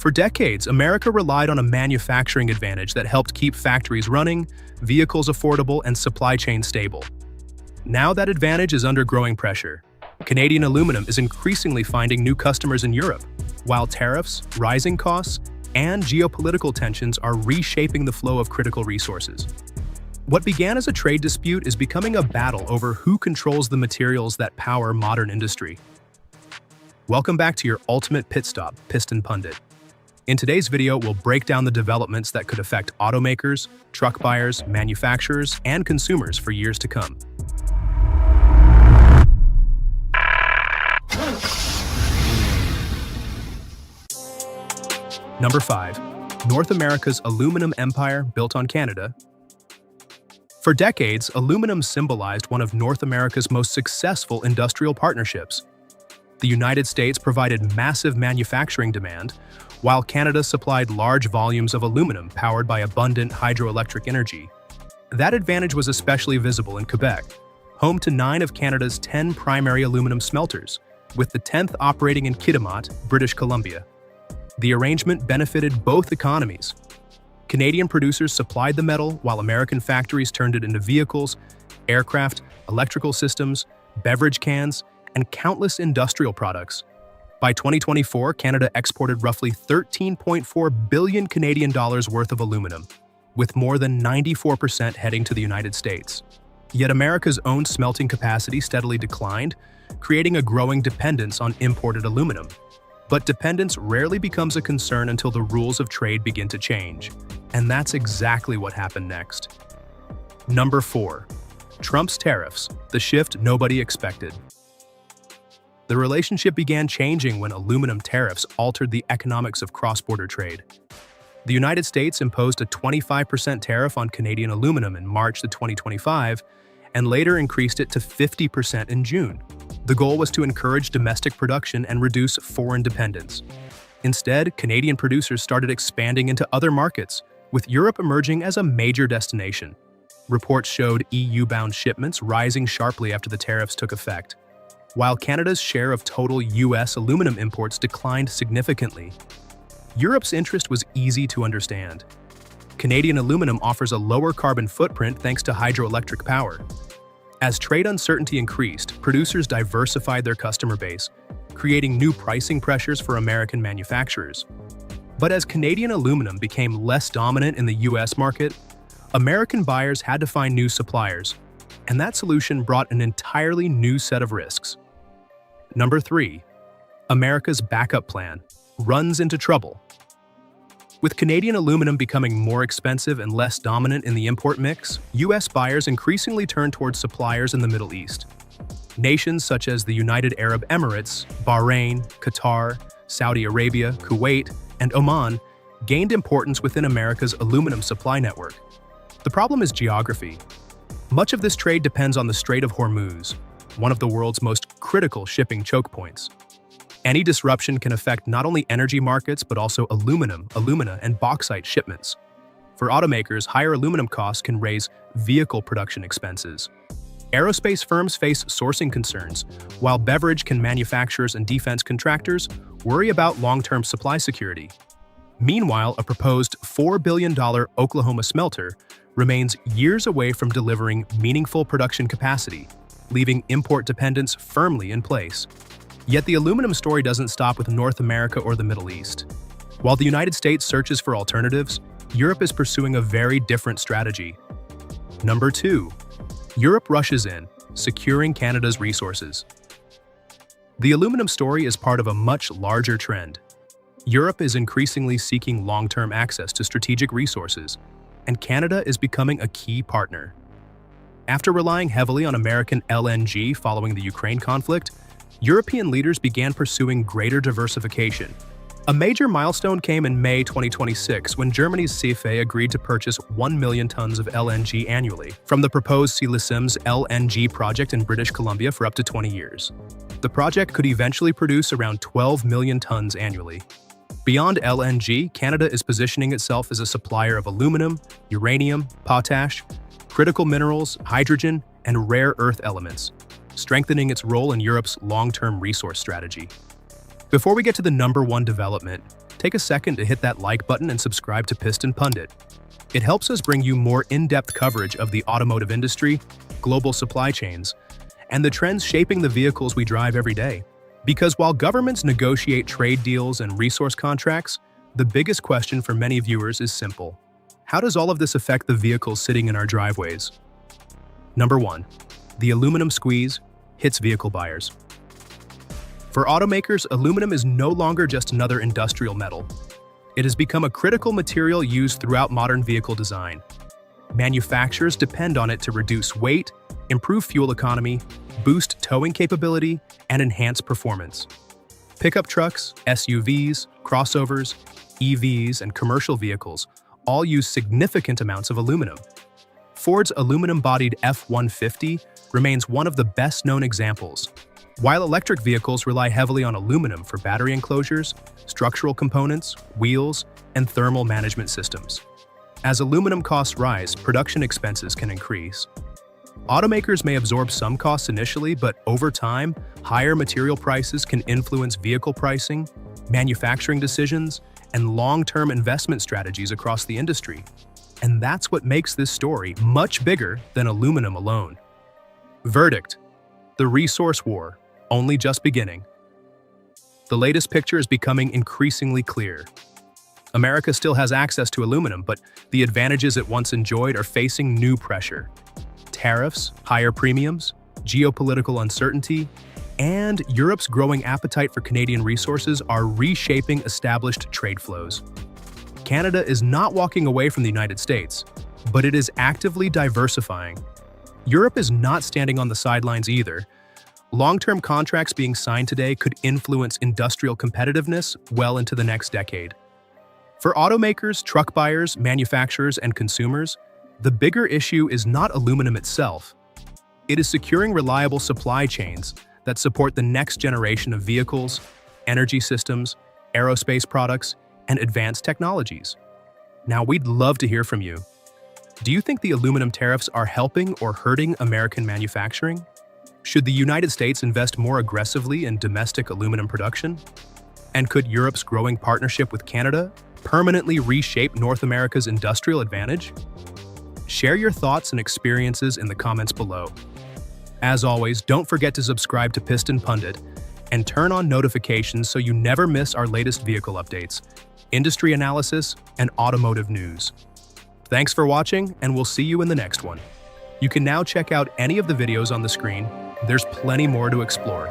For decades, America relied on a manufacturing advantage that helped keep factories running, vehicles affordable, and supply chains stable. Now that advantage is under growing pressure. Canadian aluminum is increasingly finding new customers in Europe, while tariffs, rising costs, and geopolitical tensions are reshaping the flow of critical resources. What began as a trade dispute is becoming a battle over who controls the materials that power modern industry. Welcome back to your ultimate pit stop, Piston Pundit. In today's video, we'll break down the developments that could affect automakers, truck buyers, manufacturers, and consumers for years to come. Number 5. North America's aluminum empire built on Canada. For decades, aluminum symbolized one of North America's most successful industrial partnerships. The United States provided massive manufacturing demand, while Canada supplied large volumes of aluminum powered by abundant hydroelectric energy. That advantage was especially visible in Quebec, home to 9 of Canada's 10 primary aluminum smelters, with the 10th operating in Kitimat, British Columbia. The arrangement benefited both economies. Canadian producers supplied the metal, while American factories turned it into vehicles, aircraft, electrical systems, beverage cans, and countless industrial products. By 2024, Canada exported roughly 13.4 billion Canadian dollars worth of aluminum, with more than 94% heading to the United States. Yet America's own smelting capacity steadily declined, creating a growing dependence on imported aluminum. But dependence rarely becomes a concern until the rules of trade begin to change. And that's exactly what happened next. Number 4. Trump's tariffs, the shift nobody expected. The relationship began changing when aluminum tariffs altered the economics of cross-border trade. The United States imposed a 25% tariff on Canadian aluminum in March 2025, and later increased it to 50% in June. The goal was to encourage domestic production and reduce foreign dependence. Instead, Canadian producers started expanding into other markets, with Europe emerging as a major destination. Reports showed EU-bound shipments rising sharply after the tariffs took effect, while Canada's share of total US aluminum imports declined significantly. Europe's interest was easy to understand. Canadian aluminum offers a lower carbon footprint thanks to hydroelectric power. As trade uncertainty increased, producers diversified their customer base, creating new pricing pressures for American manufacturers. But as Canadian aluminum became less dominant in the US market, American buyers had to find new suppliers, and that solution brought an entirely new set of risks. Number 3. America's backup plan runs into trouble. With Canadian aluminum becoming more expensive and less dominant in the import mix, US buyers increasingly turned towards suppliers in the Middle East. Nations such as the United Arab Emirates, Bahrain, Qatar, Saudi Arabia, Kuwait, and Oman gained importance within America's aluminum supply network. The problem is geography. Much of this trade depends on the Strait of Hormuz, one of the world's most critical shipping choke points. Any disruption can affect not only energy markets but also aluminum, alumina, and bauxite shipments. For automakers, higher aluminum costs can raise vehicle production expenses. Aerospace firms face sourcing concerns, while beverage can manufacturers and defense contractors worry about long-term supply security. Meanwhile, a proposed $4 billion Oklahoma smelter remains years away from delivering meaningful production capacity, leaving import dependence firmly in place. Yet the aluminum story doesn't stop with North America or the Middle East. While the United States searches for alternatives, Europe is pursuing a very different strategy. Number 2. Europe rushes in, securing Canada's resources. The aluminum story is part of a much larger trend. Europe is increasingly seeking long-term access to strategic resources, and Canada is becoming a key partner. After relying heavily on American LNG following the Ukraine conflict, European leaders began pursuing greater diversification. A major milestone came in May 2026 when Germany's CFA agreed to purchase 1 million tons of LNG annually from the proposed Célisim's LNG project in British Columbia for up to 20 years. The project could eventually produce around 12 million tons annually. Beyond LNG, Canada is positioning itself as a supplier of aluminum, uranium, potash, critical minerals, hydrogen, and rare earth elements, strengthening its role in Europe's long-term resource strategy. Before we get to the number 1 development, take a second to hit that like button and subscribe to Piston Pundit. It helps us bring you more in-depth coverage of the automotive industry, global supply chains, and the trends shaping the vehicles we drive every day. Because while governments negotiate trade deals and resource contracts, the biggest question for many viewers is simple. How does all of this affect the vehicles sitting in our driveways? Number 1. The aluminum squeeze hits vehicle buyers. For automakers, aluminum is no longer just another industrial metal. It has become a critical material used throughout modern vehicle design. Manufacturers depend on it to reduce weight, improve fuel economy, boost towing capability, and enhance performance. Pickup trucks, SUVs, crossovers, EVs, and commercial vehicles all use significant amounts of aluminum. Ford's aluminum-bodied F-150 remains one of the best-known examples. While electric vehicles rely heavily on aluminum for battery enclosures, structural components, wheels, and thermal management systems. As aluminum costs rise, production expenses can increase. Automakers may absorb some costs initially, but over time, higher material prices can influence vehicle pricing, manufacturing decisions, and long-term investment strategies across the industry. And that's what makes this story much bigger than aluminum alone. Verdict: the resource war, only just beginning. The latest picture is becoming increasingly clear. America still has access to aluminum, but the advantages it once enjoyed are facing new pressure. Tariffs, higher premiums, geopolitical uncertainty, and Europe's growing appetite for Canadian resources are reshaping established trade flows. Canada is not walking away from the United States, but it is actively diversifying. Europe is not standing on the sidelines either. Long-term contracts being signed today could influence industrial competitiveness well into the next decade. For automakers, truck buyers, manufacturers, and consumers, the bigger issue is not aluminum itself. It is securing reliable supply chains that support the next generation of vehicles, energy systems, aerospace products, and advanced technologies. Now, we'd love to hear from you. Do you think the aluminum tariffs are helping or hurting American manufacturing? Should the United States invest more aggressively in domestic aluminum production? And could Europe's growing partnership with Canada permanently reshape North America's industrial advantage? Share your thoughts and experiences in the comments below. As always, don't forget to subscribe to Piston Pundit and turn on notifications so you never miss our latest vehicle updates, industry analysis, and automotive news. Thanks for watching, and we'll see you in the next one. You can now check out any of the videos on the screen. There's plenty more to explore.